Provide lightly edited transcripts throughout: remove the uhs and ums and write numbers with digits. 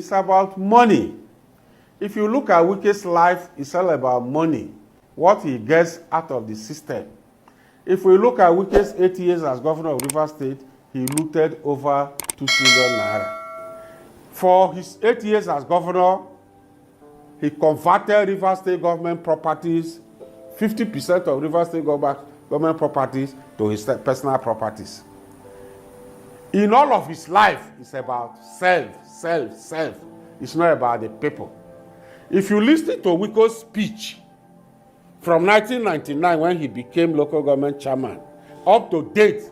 It's about money. If you look at Wike's life, it's all about money, what he gets out of the system. If we look at Wike's 8 years as governor of Rivers State, he looted over 2 trillion naira. For his 8 years as governor, he converted Rivers State government properties, 50% of Rivers State government properties, to his personal properties. In all of his life, it's about self. It's not about the people. If you listen to Wike's speech from 1999 when he became local government chairman, up to date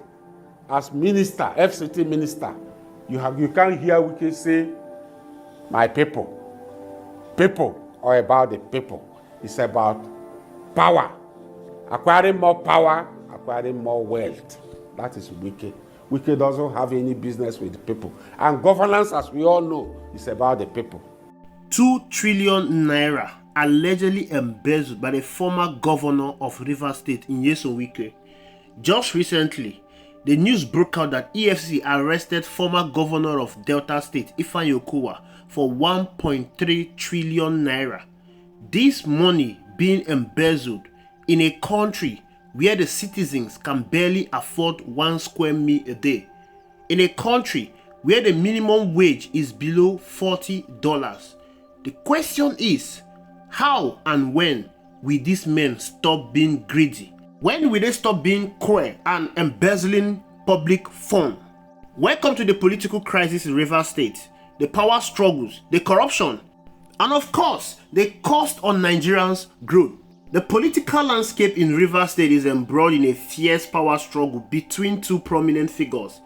as minister, FCT minister, you can't hear Wike say, my people. People are about the people. It's about power. Acquiring more power, acquiring more wealth. That is Wike. Wike doesn't have any business with the people. And governance, as we all know, is about the people. 2 trillion naira allegedly embezzled by the former governor of Rivers State, Nyesom Wike. Just recently, the news broke out that EFCC arrested former governor of Delta State, Ifeanyi Okowa, for 1.3 trillion naira. This money being embezzled in a country where the citizens can barely afford 1 square meal a day, in a country where the minimum wage is below $40. The question is, how and when will these men stop being greedy? When will they stop being cruel and embezzling public funds? Welcome to the political crisis in Rivers State, the power struggles, the corruption, and of course, the cost on Nigerians' growth. The political landscape in Rivers State is embroiled in a fierce power struggle between two prominent figures,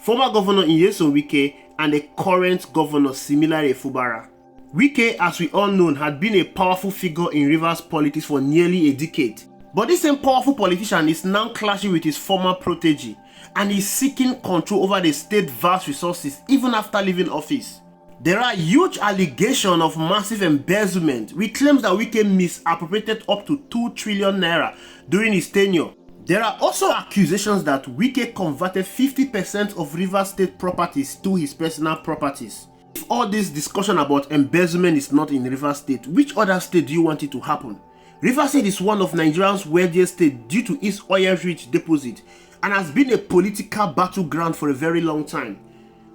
former Governor Nyesom Wike and the current Governor Similare Fubara. Wike, as we all know, had been a powerful figure in Rivers politics for nearly a decade. But this same powerful politician is now clashing with his former protege and is seeking control over the state's vast resources even after leaving office. There are huge allegations of massive embezzlement with claims that Wike misappropriated up to 2 trillion naira during his tenure. There are also accusations that Wike converted 50% of Rivers State properties to his personal properties. If all this discussion about embezzlement is not in Rivers State, which other state do you want it to happen? Rivers State is one of Nigeria's wealthiest states due to its oil-rich deposit and has been a political battleground for a very long time.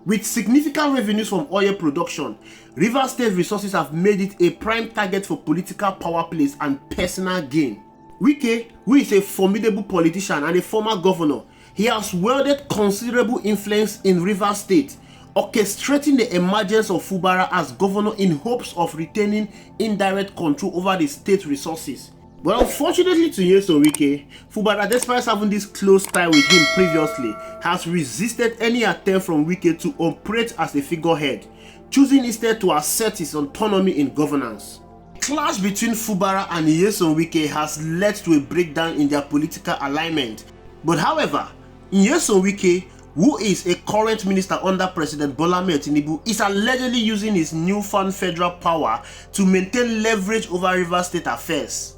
With significant revenues from oil production, Rivers State resources have made it a prime target for political power plays and personal gain. Wike, who is a formidable politician and a former governor, he has wielded considerable influence in Rivers State, orchestrating the emergence of Fubara as governor in hopes of retaining indirect control over the state resources. But unfortunately to Nyesom Wike, Fubara, despite having this close tie with him previously, has resisted any attempt from Wike to operate as a figurehead, choosing instead to assert his autonomy in governance. The clash between Fubara and Nyesom Wike has led to a breakdown in their political alignment. But however, Nyesom Wike, who is a current minister under President Bola Ahmed Tinubu, is allegedly using his newfound federal power to maintain leverage over Rivers State affairs.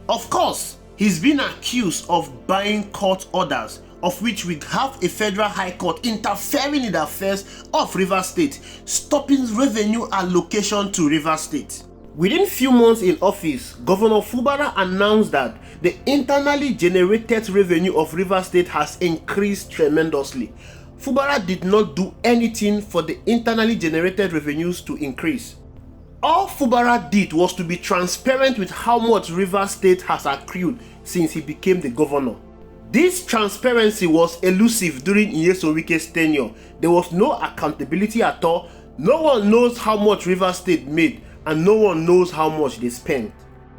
Of course, he's been accused of buying court orders, of which we have a federal high court interfering in the affairs of Rivers State, stopping revenue allocation to Rivers State. Within few months in office, Governor Fubara announced that the internally generated revenue of Rivers State has increased tremendously. Fubara did not do anything for the internally generated revenues to increase. All Fubara did was to be transparent with how much Rivers State has accrued since he became the governor. This transparency was elusive during Nyesom Wike's tenure. There was no accountability at all. No one knows how much Rivers State made, and no one knows how much they spent.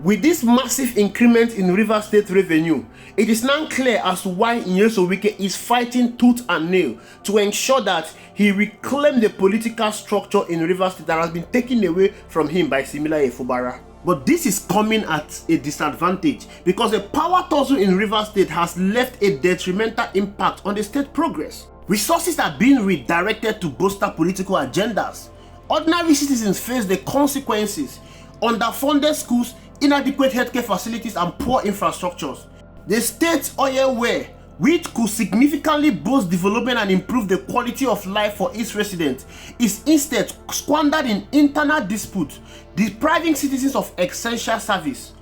With this massive increment in Rivers State revenue, it is now clear as to why Nyesom Wike is fighting tooth and nail to ensure that he reclaimed the political structure in Rivers State that has been taken away from him by Similare Fubara. But this is coming at a disadvantage because the power tussle in Rivers State has left a detrimental impact on the state progress. Resources are being redirected to bolster political agendas. Ordinary citizens face the consequences: underfunded schools, inadequate healthcare facilities, and poor infrastructures. The state's oil well, which could significantly boost development and improve the quality of life for its residents, is instead squandered in internal disputes, depriving citizens of essential service.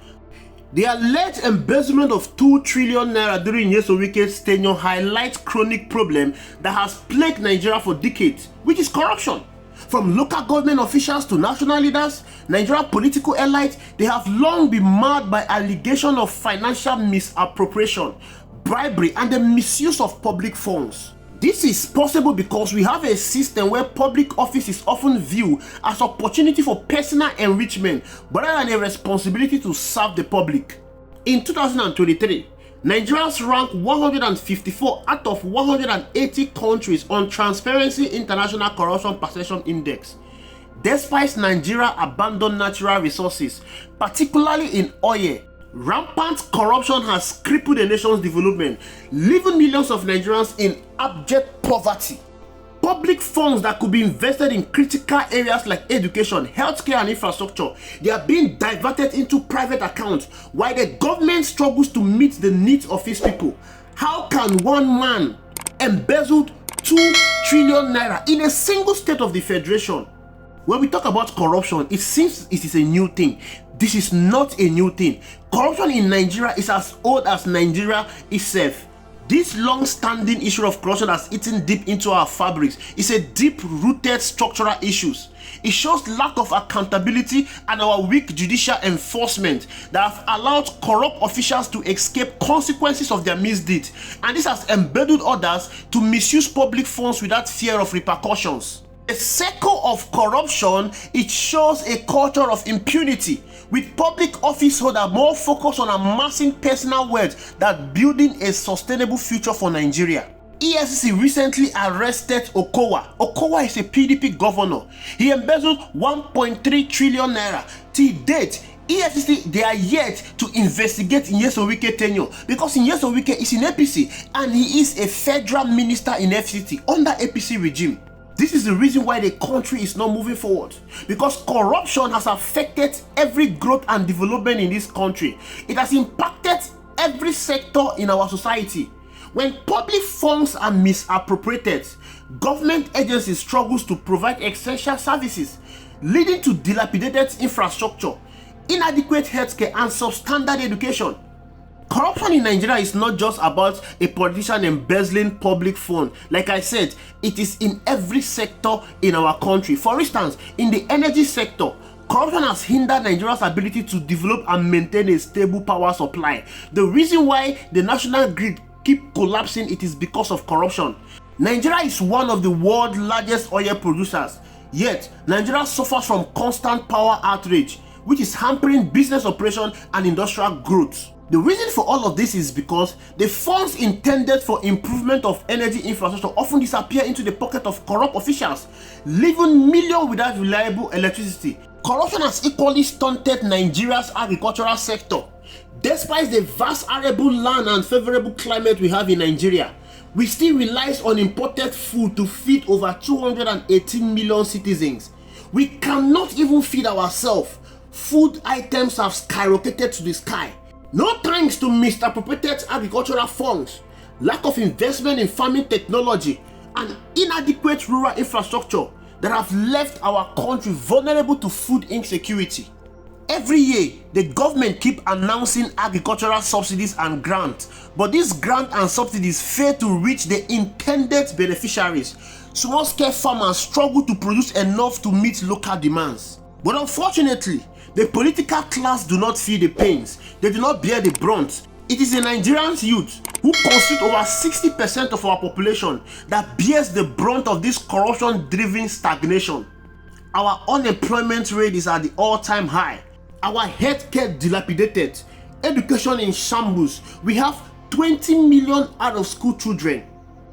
The alleged embezzlement of 2 trillion naira during Nyesom Wike's tenure highlights chronic problem that has plagued Nigeria for decades, which is corruption. From local government officials to national leaders, Nigerian political elites, they have long been marred by allegations of financial misappropriation, bribery, and the misuse of public funds. This is possible because we have a system where public office is often viewed as opportunity for personal enrichment rather than a responsibility to serve the public. In 2023, Nigerians ranked 154 out of 180 countries on Transparency International Corruption Perception Index. Despite Nigeria abandoned natural resources, particularly in oil, rampant corruption has crippled the nation's development, leaving millions of Nigerians in abject poverty. Public funds that could be invested in critical areas like education, healthcare, and infrastructure, they are being diverted into private accounts while the government struggles to meet the needs of its people. How can one man embezzle 2 trillion naira in a single state of the federation? When we talk about corruption, it seems it is a new thing. This is not a new thing. Corruption in Nigeria is as old as Nigeria itself. This long-standing issue of corruption has eaten deep into our fabrics. It's a deep-rooted structural issue. It shows lack of accountability and our weak judicial enforcement that have allowed corrupt officials to escape consequences of their misdeeds, and this has embedded others to misuse public funds without fear of repercussions. The circle of corruption, it shows a culture of impunity, with public office holders more focused on amassing personal wealth than building a sustainable future for Nigeria. EFCC recently arrested Okowa. Okowa is a PDP governor. He embezzled 1.3 trillion naira. Till date, EFCC, they are yet to investigate Nyesom Wike tenure because Nyesom Wike is in APC and he is a federal minister in FCT under APC regime. This is the reason why the country is not moving forward, because corruption has affected every growth and development in this country. It has impacted every sector in our society. When public funds are misappropriated, government agencies struggle to provide essential services, leading to dilapidated infrastructure, inadequate healthcare, and substandard education. Corruption in Nigeria is not just about a politician embezzling public funds. Like I said, it is in every sector in our country. For instance, in the energy sector, corruption has hindered Nigeria's ability to develop and maintain a stable power supply. The reason why the national grid keep collapsing, it is because of corruption. Nigeria is one of the world's largest oil producers, yet Nigeria suffers from constant power outage, which is hampering business operation and industrial growth. The reason for all of this is because the funds intended for improvement of energy infrastructure often disappear into the pocket of corrupt officials, leaving millions without reliable electricity. Corruption has equally stunted Nigeria's agricultural sector. Despite the vast arable land and favorable climate we have in Nigeria, we still rely on imported food to feed over 218 million citizens. We cannot even feed ourselves. Food items have skyrocketed to the sky. No thanks to misappropriated agricultural funds, lack of investment in farming technology, and inadequate rural infrastructure that have left our country vulnerable to food insecurity. Every year, the government keep announcing agricultural subsidies and grants, but these grants and subsidies fail to reach the intended beneficiaries. Small-scale farmers struggle to produce enough to meet local demands. But unfortunately, the political class do not feel the pains. They do not bear the brunt. It is the Nigerian youth, who constitute over 60% of our population, that bears the brunt of this corruption-driven stagnation. Our unemployment rate is at the all-time high. Our healthcare dilapidated. Education in shambles. We have 20 million out-of-school children.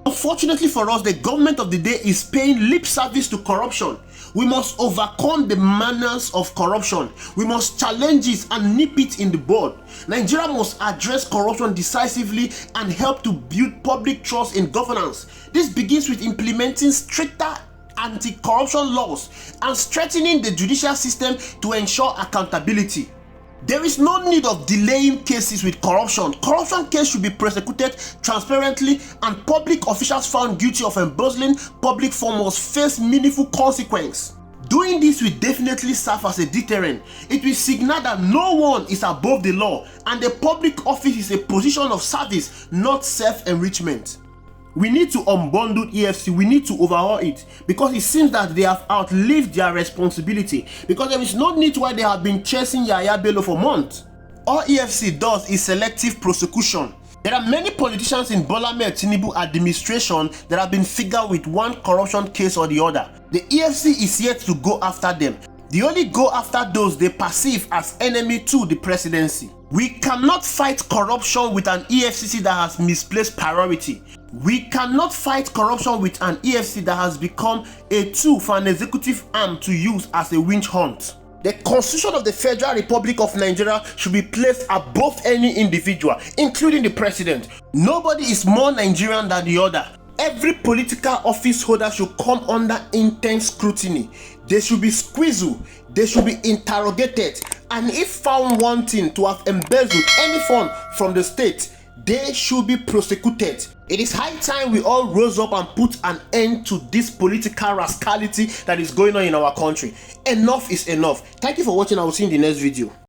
Unfortunately for us, the government of the day is paying lip service to corruption. We must overcome the manners of corruption. We must challenge it and nip it in the bud. Nigeria must address corruption decisively and help to build public trust in governance. This begins with implementing stricter anti-corruption laws and strengthening the judicial system to ensure accountability. There is no need of delaying cases with corruption. Corruption case should be prosecuted transparently, and public officials found guilty of embezzling public funds must face meaningful consequence. Doing this will definitely serve as a deterrent. It will signal that no one is above the law and the public office is a position of service, not self-enrichment. We need to unbundle EFC, we need to overhaul it, because it seems that they have outlived their responsibility, because there is no need why they have been chasing Yaya Bello for months. All EFC does is selective prosecution. There are many politicians in Bola Ahmed Tinubu administration that have been figured with one corruption case or the other. The EFC is yet to go after them. They only go after those they perceive as enemy to the presidency. We cannot fight corruption with an EFCC that has misplaced priority. We cannot fight corruption with an EFCC that has become a tool for an executive arm to use as a witch hunt. The Constitution of the Federal Republic of Nigeria should be placed above any individual, including the president. Nobody is more Nigerian than the other. Every political office holder should come under intense scrutiny. They should be squeezed, they should be interrogated, and if found wanting to have embezzled any fund from the state, they should be prosecuted. It is high time we all rose up and put an end to this political rascality that is going on in our country. Enough is enough. Thank you for watching. I will see you in the next video.